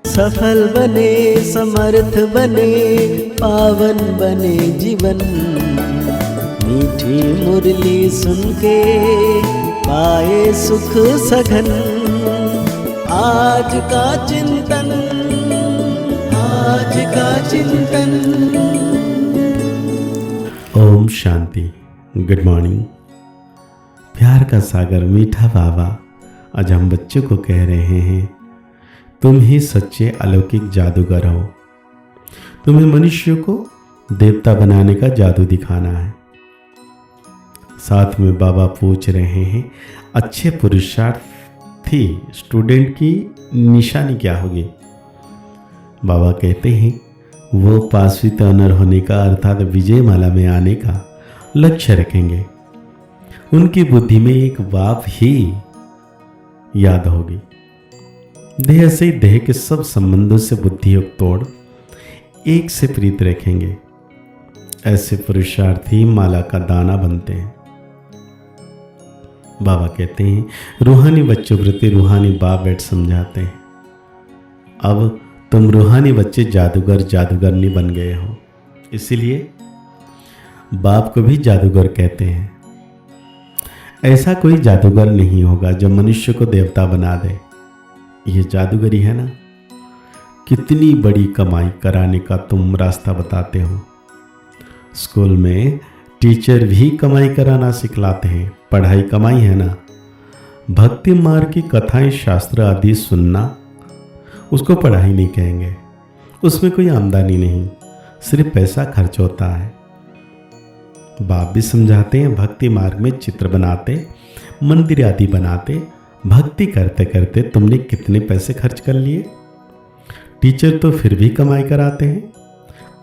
सफल बने, समर्थ बने, पावन बने जीवन। मीठी मुरली सुन के पाए सुख सघन। आज का चिंतन, आज का चिंतन। ओम शांति। Good morning. प्यार का सागर मीठा बाबा आज हम बच्चों को कह रहे हैं, तुम ही सच्चे अलौकिक जादूगर हो। तुम्हें मनुष्य को देवता बनाने का जादू दिखाना है। साथ में बाबा पूछ रहे हैं, अच्छे पुरुषार्थी स्टूडेंट की निशानी क्या होगी? बाबा कहते हैं, वो पास विद ऑनर होने का अर्थात विजय माला में आने का लक्ष्य रखेंगे। उनकी बुद्धि में एक बात ही याद होगी। देह से देह के सब संबंधों से बुद्धि तोड़ एक से प्रीत रखेंगे। ऐसे पुरुषार्थी माला का दाना बनते हैं। बाबा कहते हैं, रूहानी बच्चों प्रति रूहानी बाप बैठ समझाते हैं। अब तुम रूहानी बच्चे जादूगर जादूगरनी बन गए हो, इसीलिए बाप को भी जादूगर कहते हैं। ऐसा कोई जादूगर नहीं होगा जो मनुष्य को देवता बना दे। ये जादूगरी है ना। कितनी बड़ी कमाई कराने का तुम रास्ता बताते हो। स्कूल में टीचर भी कमाई कराना सिखलाते हैं। पढ़ाई कमाई है ना। भक्ति मार्ग की कथाएं शास्त्र आदि सुनना, उसको पढ़ाई नहीं कहेंगे। उसमें कोई आमदनी नहीं, सिर्फ पैसा खर्च होता है। बाप भी समझाते हैं, भक्ति मार्ग में चित्र बनाते, मंदिर आदि बनाते, भक्ति करते करते तुमने कितने पैसे खर्च कर लिए। टीचर तो फिर भी कमाई कराते हैं,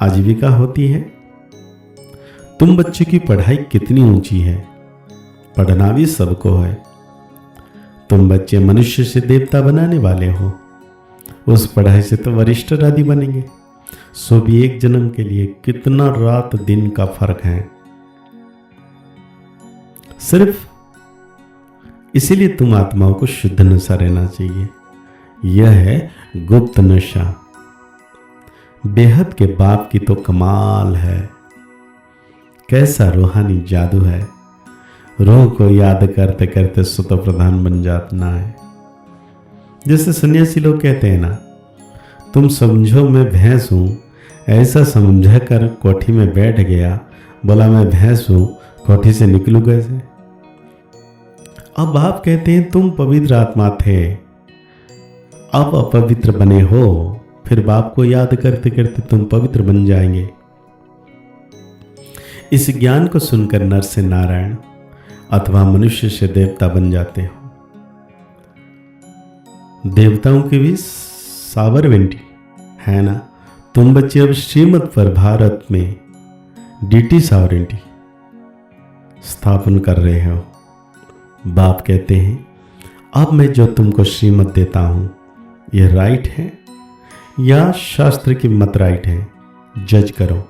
आजीविका होती है। तुम बच्चे की पढ़ाई कितनी ऊंची है, पढ़ना भी सबको है। तुम बच्चे मनुष्य से देवता बनाने वाले हो। उस पढ़ाई से तो वरिष्ठ आदि बनेंगे। सो भी एक जन्म के लिए कितना रात दिन का फर्क है। सिर्फ इसीलिए तुम आत्माओं को शुद्ध नशा रहना चाहिए। यह है गुप्त नशा। बेहद के बाप की तो कमाल है। कैसा रूहानी जादू है। रूह को याद करते करते स्वतः प्रधान बन जाना है। जैसे सन्यासी लोग कहते हैं ना, तुम समझो मैं भैंस हूं, ऐसा समझा कर कोठी में बैठ गया, बोला मैं भैंस हूं, कोठी से निकलूं कैसे? अब आप कहते हैं तुम पवित्र आत्मा थे, अब अपवित्र बने हो, फिर बाप को याद करते करते तुम पवित्र बन जाएंगे। इस ज्ञान को सुनकर नर से नारायण अथवा मनुष्य से देवता बन जाते हो। देवताओं की भी साबरवेंटी है ना। तुम बच्चे अब श्रीमत पर भारत में डीटी सावरेंटी स्थापन कर रहे हो। बाप कहते हैं, अब मैं जो तुमको श्रीमत देता हूं, यह राइट है या शास्त्र की मत राइट है, जज करो।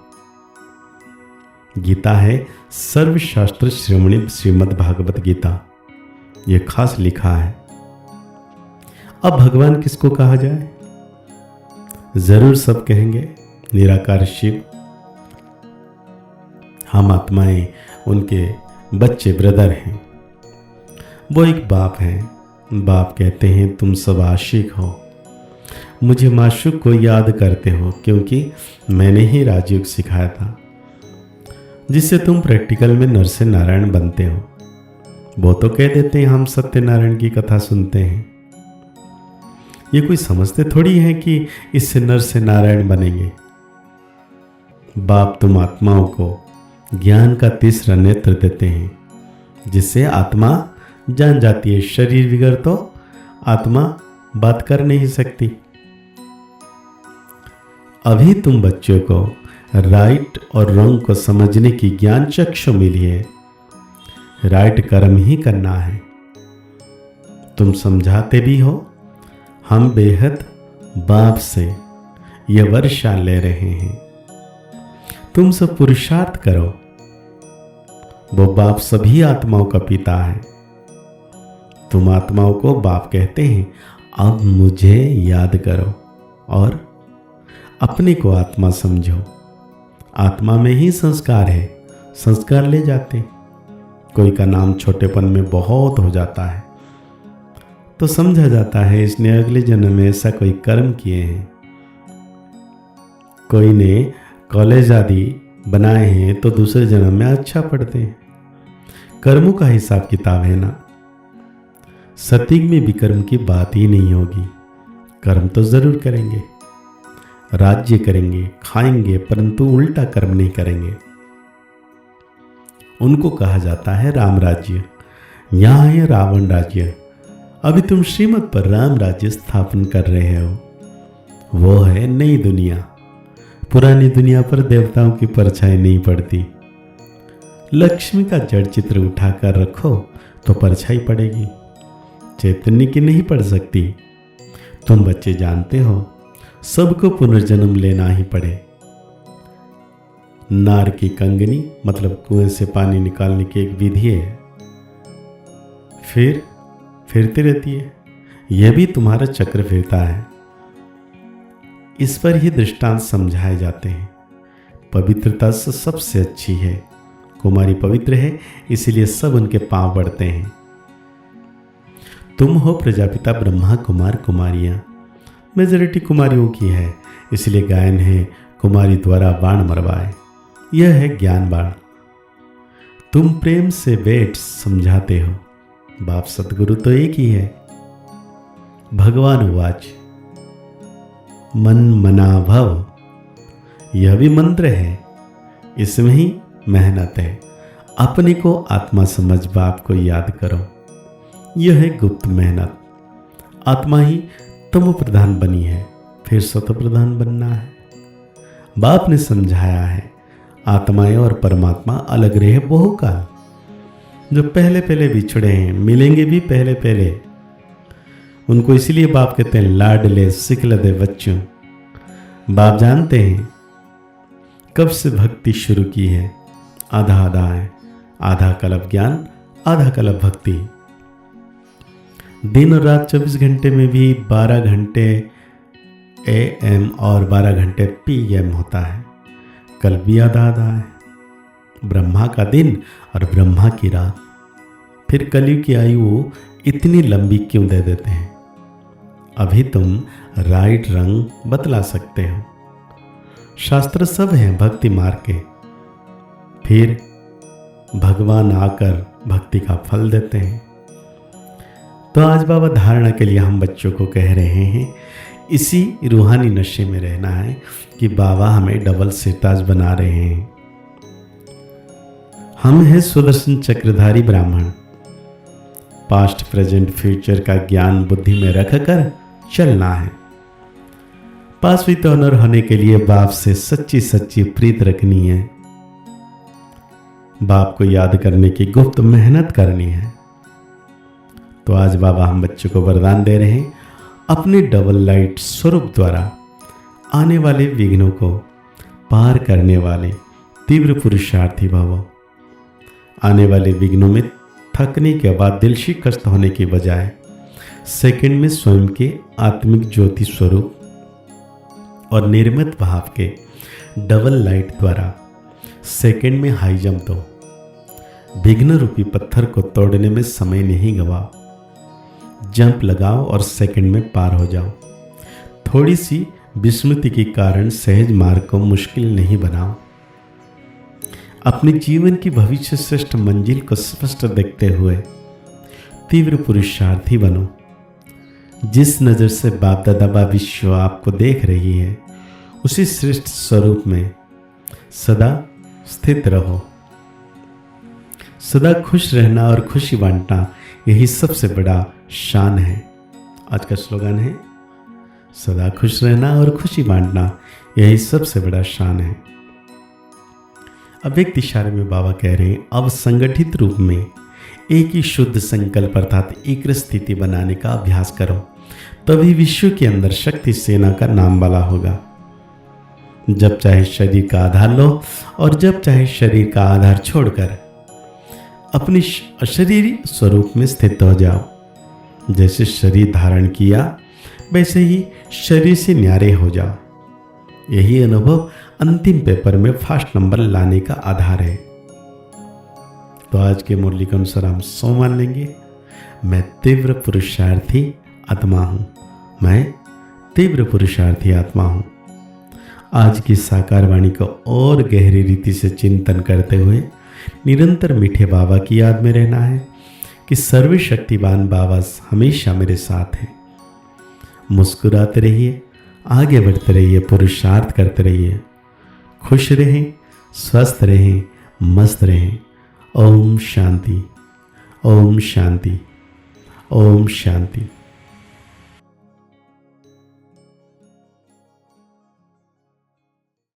गीता है सर्वशास्त्र श्रेष्ठ श्रीमद् भागवत गीता, यह खास लिखा है। अब भगवान किसको कहा जाए? जरूर सब कहेंगे निराकार शिव। हम आत्माएं उनके बच्चे ब्रदर हैं। वो एक बाप हैं। बाप कहते हैं, तुम सब आशिक हो, मुझे माशूक को याद करते हो, क्योंकि मैंने ही राजयोग सिखाया था, जिससे तुम प्रैक्टिकल में नर से नारायण बनते हो। वो तो कह देते हैं हम सत्यनारायण की कथा सुनते हैं। ये कोई समझते थोड़ी है कि इससे नर से नारायण बनेंगे। बाप तुम आत्माओं को ज्ञान का तीसरा नेत्र देते हैं, जिससे आत्मा जान जाती है। शरीर बिगड़ तो आत्मा बात कर नहीं सकती। अभी तुम बच्चों को राइट और रॉन्ग को समझने की ज्ञान चक्षु मिली है। राइट कर्म ही करना है। तुम समझाते भी हो। हम बेहद बाप से यह वर्षा ले रहे हैं। तुम सब पुरुषार्थ करो। वो बाप सभी आत्माओं का पिता है। तुम आत्माओं को बाप कहते हैं, अब मुझे याद करो। और अपने को आत्मा समझो। आत्मा में ही संस्कार है, संस्कार ले जाते। कोई का नाम छोटेपन में बहुत हो जाता है तो समझा जाता है इसने अगले जन्म में ऐसा कोई कर्म किए हैं। कोई ने कॉलेज आदि बनाए हैं तो दूसरे जन्म में अच्छा पढ़ते हैं। कर्मों का हिसाब किताब है ना। सतयुग में भी कर्म की बात ही नहीं होगी। कर्म तो जरूर करेंगे, राज्य करेंगे, खाएंगे, परंतु उल्टा कर्म नहीं करेंगे। उनको कहा जाता है राम राज्य। यहां है रावण राज्य। अभी तुम श्रीमत पर राम राज्य स्थापन कर रहे हो। वो है नई दुनिया। पुरानी दुनिया पर देवताओं की परछाई नहीं पड़ती। लक्ष्मी का जड़ चित्र उठाकर रखो तो परछाई पड़ेगी, चैतन्य की नहीं पड़ सकती। तुम बच्चे जानते हो सबको पुनर्जन्म लेना ही पड़े। नार की कंगनी मतलब कुएं से पानी निकालने की एक विधि है, फिर फिरती रहती है। यह भी तुम्हारा चक्र फिरता है। इस पर ही दृष्टांत समझाए जाते हैं। पवित्रता से सबसे अच्छी है। कुमारी पवित्र है, इसलिए सब उनके पांव पड़ते हैं। तुम हो प्रजापिता ब्रह्मा कुमार कुमारियां। मेजॉरिटी कुमारियों की है, इसलिए गायन है कुमारी द्वारा बाण मरवाए। यह है ज्ञान बाण। तुम प्रेम से बैठ समझाते हो। बाप सतगुरु तो एक ही है। भगवान उवाच मन मना भव। यह भी मंत्र है, इसमें ही मेहनत है। अपने को आत्मा समझ बाप को याद करो। यह है गुप्त मेहनत। आत्मा ही तमो प्रधान बनी है, फिर सतो प्रधान बनना है। बाप ने समझाया है आत्माएं और परमात्मा अलग रहे बहुकाल। जो पहले पहले बिछड़े हैं मिलेंगे भी पहले पहले। उनको इसलिए बाप कहते हैं लाडले सिकलदे बच्चों। बाप जानते हैं कब से भक्ति शुरू की है। आधा आधा है, आधा कल्प ज्ञान, आधा कल्प भक्ति। दिन और रात 24 घंटे में भी 12 घंटे AM और 12 घंटे PM होता है। कल भी आधा आधा है। ब्रह्मा का दिन और ब्रह्मा की रात। फिर कलयुग की आयु इतनी लंबी क्यों दे देते हैं? अभी तुम राइट रंग बतला सकते हो। शास्त्र सब हैं भक्ति मार्ग के। फिर भगवान आकर भक्ति का फल देते हैं। तो आज बाबा धारणा के लिए हम बच्चों को कह रहे हैं इसी रूहानी नशे में रहना है कि बाबा हमें डबल सिरताज बना रहे हैं। हम हैं सुदर्शन चक्रधारी ब्राह्मण। पास्ट प्रेजेंट फ्यूचर का ज्ञान बुद्धि में रखकर चलना है। पास विद ऑनर होने के लिए बाप से सच्ची सच्ची प्रीत रखनी है। बाप को याद करने की गुप्त मेहनत करनी है। तो आज बाबा हम बच्चों को वरदान दे रहे हैं अपने डबल लाइट स्वरूप द्वारा आने वाले विघ्नों को पार करने वाले तीव्र पुरुषार्थी भवो। आने वाले विघ्नों में थकने के बाद दिल शिकस्त होने की बजाय सेकंड में स्वयं के आत्मिक ज्योति स्वरूप और निर्मित भाव के डबल लाइट द्वारा सेकंड में हाई जंप दो। विघ्न रूपी पत्थर को तोड़ने में समय नहीं गवाओ। जंप लगाओ और सेकंड में पार हो जाओ। थोड़ी सी विस्मृति के कारण सहज मार्ग को मुश्किल नहीं बनाओ। अपने जीवन की भविष्य श्रेष्ठ मंजिल को स्पष्ट देखते हुए तीव्र पुरुषार्थी बनो। जिस नज़र से बाप दादा विश्व आपको देख रही है उसी श्रेष्ठ स्वरूप में सदा स्थित रहो। सदा खुश रहना और खुशी बांटना यही सबसे बड़ा शान है। आज का स्लोगन है सदा खुश रहना और खुशी बांटना यही सबसे बड़ा शान है। अब एक इशारे में बाबा कह रहे हैं अब संगठित रूप में एक ही शुद्ध संकल्प अर्थात एक स्थिति बनाने का अभ्यास करो। तभी विश्व के अंदर शक्ति सेना का नाम वाला होगा। जब चाहे शरीर का आधार लो और जब चाहे शरीर का आधार छोड़कर अपनी अशरीरी स्वरूप में स्थित हो जाओ। जैसे शरीर धारण किया वैसे ही शरीर से न्यारे हो जाओ। यही अनुभव अंतिम पेपर में फर्स्ट नंबर लाने का आधार है। तो आज के मुरली के अनुसार हम सो मान लेंगे, मैं तीव्र पुरुषार्थी आत्मा हूँ, मैं तीव्र पुरुषार्थी आत्मा हूँ। आज की साकार वाणी को और गहरी रीति से चिंतन करते हुए निरंतर मीठे बाबा की याद में रहना है कि सर्वशक्तिवान बाबा हमेशा मेरे साथ हैं। मुस्कुराते रहिए, आगे बढ़ते रहिए, पुरुषार्थ करते रहिए, खुश रहें, स्वस्थ रहें, मस्त रहें। ओम शांति, ओम शांति, ओम शांति।